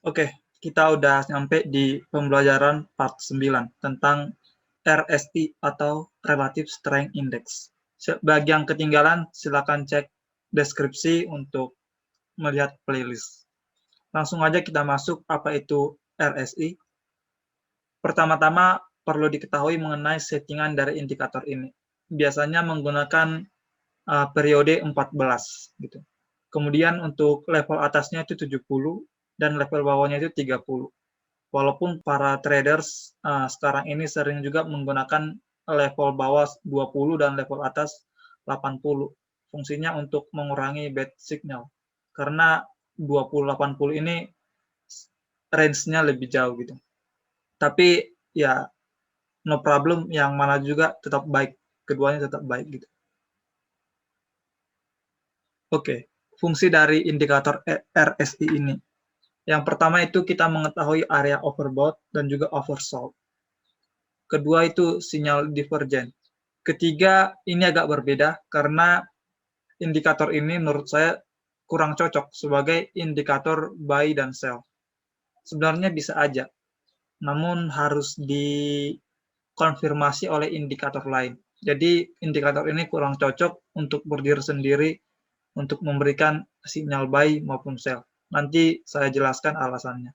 Oke, kita udah nyampe di pembelajaran part 9 tentang RSI atau Relative Strength Index. Bagi yang ketinggalan, silakan cek deskripsi untuk melihat playlist. Langsung aja kita masuk apa itu RSI. Pertama-tama perlu diketahui mengenai settingan dari indikator ini. Biasanya menggunakan periode 14 gitu. Kemudian untuk level atasnya itu 70 dan level bawahnya itu 30. Walaupun para traders sekarang ini sering juga menggunakan level bawah 20 dan level atas 80. Fungsinya untuk mengurangi bad signal. Karena 20-80 ini range-nya lebih jauh gitu. Tapi ya no problem, yang mana juga tetap baik. Keduanya tetap baik gitu. Oke, fungsi dari indikator RSI ini. Yang pertama itu kita mengetahui area overbought dan juga oversold. Kedua itu sinyal divergen. Ketiga, ini agak berbeda karena indikator ini menurut saya kurang cocok sebagai indikator buy dan sell. Sebenarnya bisa aja, namun harus dikonfirmasi oleh indikator lain. Jadi indikator ini kurang cocok untuk berdiri sendiri untuk memberikan sinyal buy maupun sell. Nanti saya jelaskan alasannya.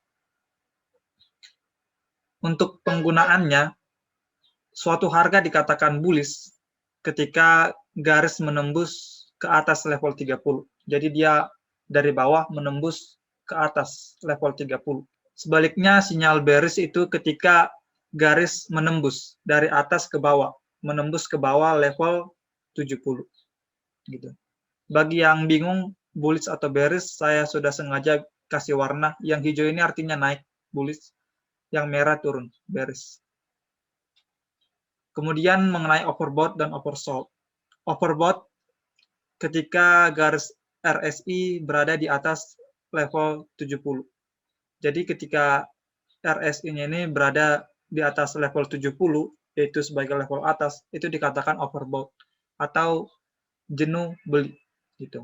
Untuk penggunaannya, suatu harga dikatakan bullish ketika garis menembus ke atas level 30. Jadi dia dari bawah menembus ke atas level 30. Sebaliknya sinyal bearish itu ketika garis menembus dari atas ke bawah, menembus ke bawah level 70. Gitu. Bagi yang bingung bullish atau bearish, saya sudah sengaja kasih warna. Yang hijau ini artinya naik, bullish. Yang merah turun, bearish. Kemudian mengenai overbought dan oversold. Overbought ketika garis RSI berada di atas level 70. Jadi ketika RSI-nya ini berada di atas level 70, yaitu sebagai level atas, itu dikatakan overbought atau jenuh beli. Gitu.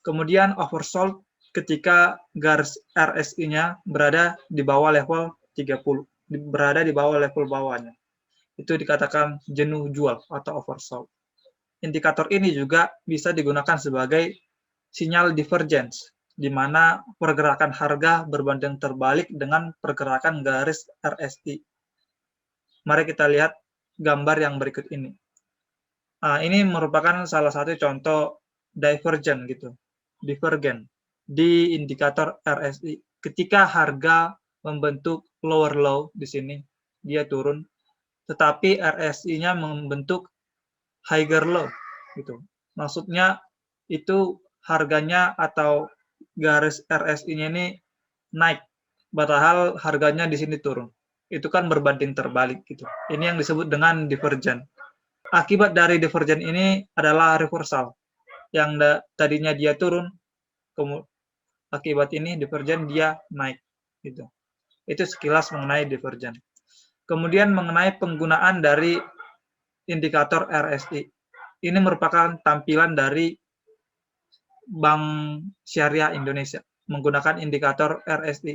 Kemudian oversold ketika garis RSI-nya berada di bawah level 30, berada di bawah level bawahnya. Itu dikatakan jenuh jual atau oversold. Indikator ini juga bisa digunakan sebagai sinyal divergence, di mana pergerakan harga berbanding terbalik dengan pergerakan garis RSI. Mari kita lihat gambar yang berikut ini. Ini merupakan salah satu contoh divergen gitu, divergen di indikator RSI. Ketika harga membentuk lower low di sini, dia turun, tetapi RSI-nya membentuk higher low gitu. Maksudnya itu harganya atau garis RSI-nya ini naik, padahal harganya di sini turun. Itu kan berbanding terbalik gitu. Ini yang disebut dengan divergen. Akibat dari divergen ini adalah reversal. Yang tadinya dia turun, akibat ini divergen dia naik gitu. Itu sekilas mengenai divergen. Kemudian mengenai penggunaan dari indikator RSI. Ini merupakan tampilan dari Bank Syariah Indonesia menggunakan indikator RSI.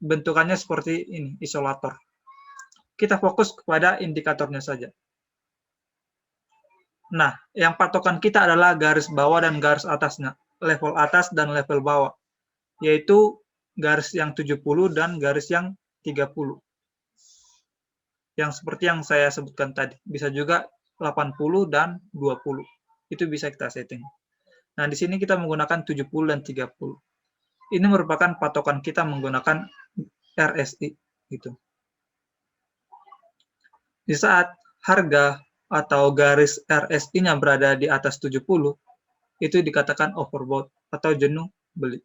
Bentukannya seperti ini, isolator. Kita fokus kepada indikatornya saja. Nah, yang patokan kita adalah garis bawah dan garis atasnya, level atas dan level bawah, yaitu garis yang 70 dan garis yang 30. Yang seperti yang saya sebutkan tadi, bisa juga 80 dan 20. Itu bisa kita setting. Nah, di sini kita menggunakan 70 dan 30. Ini merupakan patokan kita menggunakan RSI gitu. Di saat harga atau garis RSI-nya berada di atas 70, itu dikatakan overbought atau jenuh beli.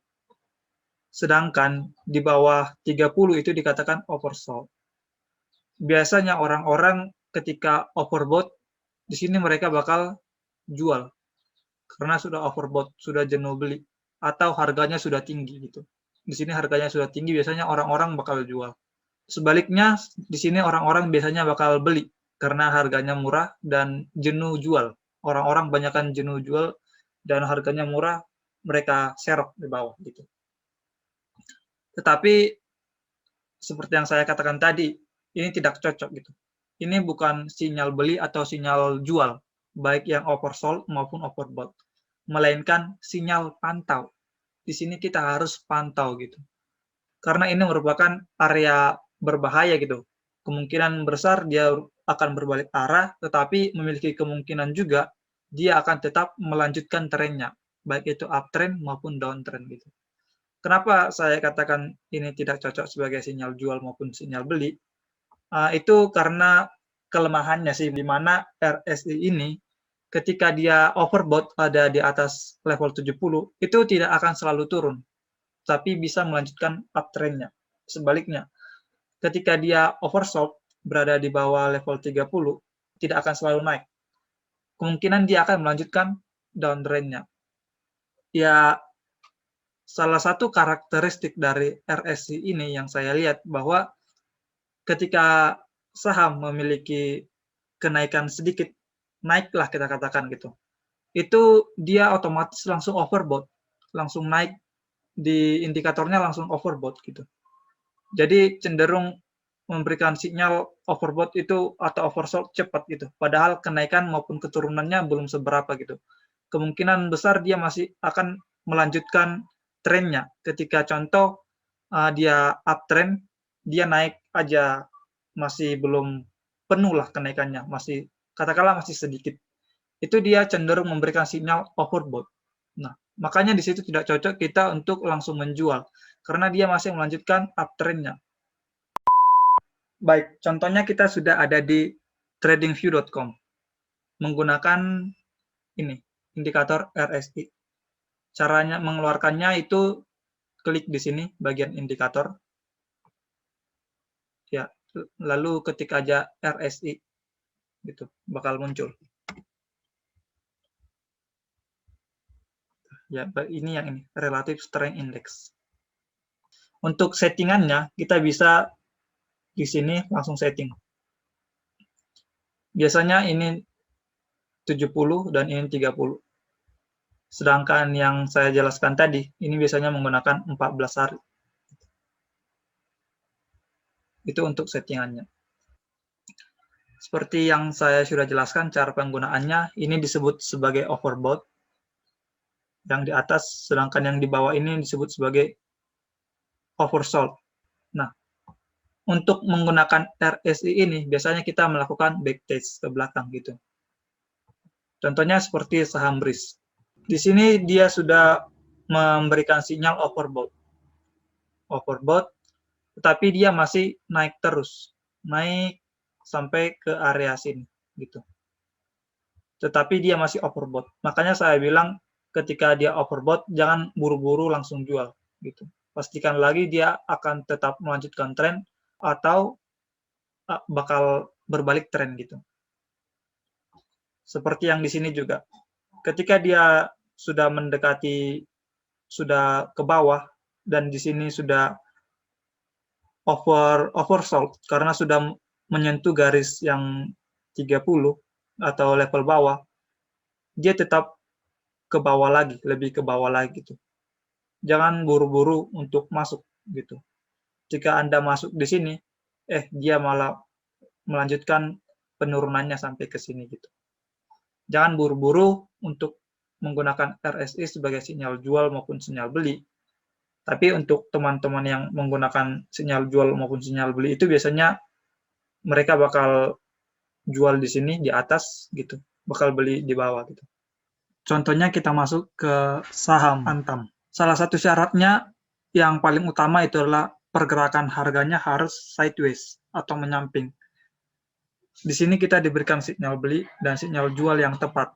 Sedangkan di bawah 30 itu dikatakan oversold. Biasanya orang-orang ketika overbought, di sini mereka bakal jual karena sudah overbought, sudah jenuh beli, atau harganya sudah tinggi gitu. Di sini harganya sudah tinggi, biasanya orang-orang bakal jual. Sebaliknya, di sini orang-orang biasanya bakal beli karena harganya murah dan jenuh jual. Orang-orang banyakkan jenuh jual dan harganya murah, mereka serok di bawah gitu. Tetapi seperti yang saya katakan tadi, ini tidak cocok gitu. Ini bukan sinyal beli atau sinyal jual, baik yang oversold maupun overbought, melainkan sinyal pantau. Di sini kita harus pantau gitu. Karena ini merupakan area berbahaya gitu. Kemungkinan besar dia akan berbalik arah, tetapi memiliki kemungkinan juga dia akan tetap melanjutkan trennya, baik itu uptrend maupun downtrend gitu. Kenapa saya katakan ini tidak cocok sebagai sinyal jual maupun sinyal beli? Itu karena kelemahannya sih, di mana RSI ini ketika dia overbought ada di atas level 70, itu tidak akan selalu turun, tapi bisa melanjutkan uptrend-nya. Sebaliknya, ketika dia oversold berada di bawah level 30, tidak akan selalu naik. Kemungkinan dia akan melanjutkan downtrend-nya. Ya, salah satu karakteristik dari RSI ini yang saya lihat bahwa ketika saham memiliki kenaikan sedikit, naiklah kita katakan gitu, itu dia otomatis langsung overbought, langsung naik di indikatornya langsung overbought gitu. Jadi cenderung memberikan sinyal overbought itu atau oversold cepat gitu. Padahal kenaikan maupun keturunannya belum seberapa gitu. Kemungkinan besar dia masih akan melanjutkan trennya. Ketika contoh dia uptrend, dia naik aja masih belum penuh lah kenaikannya, masih katakanlah masih sedikit. Itu dia cenderung memberikan sinyal overbought. Nah, makanya di situ tidak cocok kita untuk langsung menjual karena dia masih melanjutkan uptrend-nya. Baik, contohnya kita sudah ada di tradingview.com menggunakan ini, indikator RSI. Caranya mengeluarkannya itu klik di sini bagian indikator. Ya, lalu ketik aja RSI gitu, bakal muncul. Ya, ini yang ini, Relative Strength Index. Untuk settingannya, kita bisa di sini langsung setting. Biasanya ini 70 dan ini 30. Sedangkan yang saya jelaskan tadi, ini biasanya menggunakan 14 hari. Itu untuk settingannya. Seperti yang saya sudah jelaskan cara penggunaannya, ini disebut sebagai overbought. Yang di atas, sedangkan yang di bawah ini disebut sebagai oversold. Nah, untuk menggunakan RSI ini, biasanya kita melakukan backtest ke belakang gitu. Contohnya seperti saham BRIS. Di sini dia sudah memberikan sinyal overbought. Overbought, tetapi dia masih naik terus. Naik sampai ke area sini gitu. Tetapi dia masih overbought. Makanya saya bilang ketika dia overbought jangan buru-buru langsung jual gitu. Pastikan lagi dia akan tetap melanjutkan tren atau bakal berbalik tren gitu. Seperti yang di sini juga. Ketika dia sudah mendekati, sudah ke bawah, dan di sini sudah oversold, karena sudah menyentuh garis yang 30 atau level bawah, dia tetap ke bawah lagi, lebih ke bawah lagi gitu. Jangan buru-buru untuk masuk gitu. Jika Anda masuk di sini, dia malah melanjutkan penurunannya sampai ke sini gitu. Jangan buru-buru untuk menggunakan RSI sebagai sinyal jual maupun sinyal beli. Tapi untuk teman-teman yang menggunakan sinyal jual maupun sinyal beli itu biasanya mereka bakal jual di sini di atas gitu, bakal beli di bawah gitu. Contohnya kita masuk ke saham Antam. Salah satu syaratnya yang paling utama itu adalah pergerakan harganya harus sideways atau menyamping. Di sini kita diberikan sinyal beli dan sinyal jual yang tepat.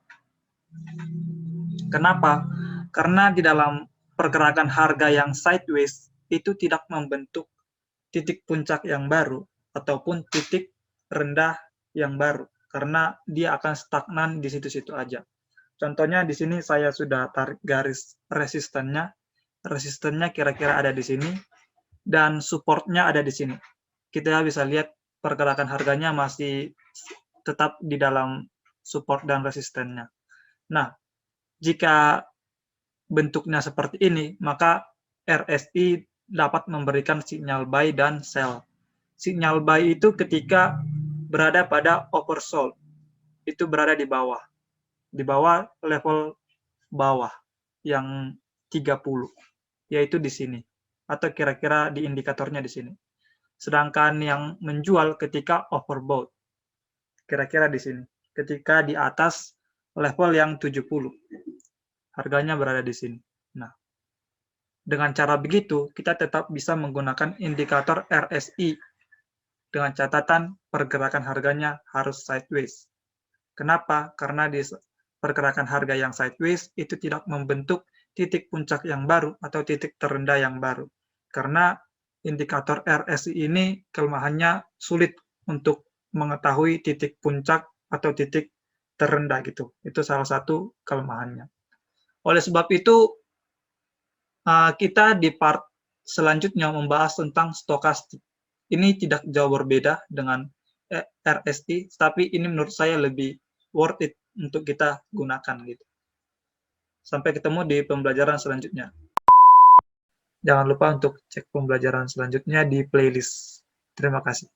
Kenapa? Karena di dalam pergerakan harga yang sideways itu tidak membentuk titik puncak yang baru ataupun titik rendah yang baru, karena dia akan stagnan di situ-situ aja. Contohnya di sini saya sudah tarik garis resistennya. Resistennya kira-kira ada di sini dan supportnya ada di sini. Kita bisa lihat pergerakan harganya masih tetap di dalam support dan resistennya. Nah, jika bentuknya seperti ini, maka RSI dapat memberikan sinyal buy dan sell. Sinyal buy itu ketika berada pada oversold, itu berada di bawah level bawah yang 30, yaitu di sini, atau kira-kira di indikatornya di sini. Sedangkan yang menjual ketika overbought, kira-kira di sini, ketika di atas level yang 70, harganya berada di sini. Nah, dengan cara begitu, kita tetap bisa menggunakan indikator RSI dengan catatan pergerakan harganya harus sideways. Kenapa? Karena di pergerakan harga yang sideways itu tidak membentuk titik puncak yang baru atau titik terendah yang baru. Karena indikator RSI ini kelemahannya sulit untuk mengetahui titik puncak atau titik terendah gitu. Itu salah satu kelemahannya. Oleh sebab itu, kita di part selanjutnya membahas tentang stokastik. Ini tidak jauh berbeda dengan RSI, tapi ini menurut saya lebih worth it untuk kita gunakan gitu. Sampai ketemu di pembelajaran selanjutnya. Jangan lupa untuk cek pembelajaran selanjutnya di playlist. Terima kasih.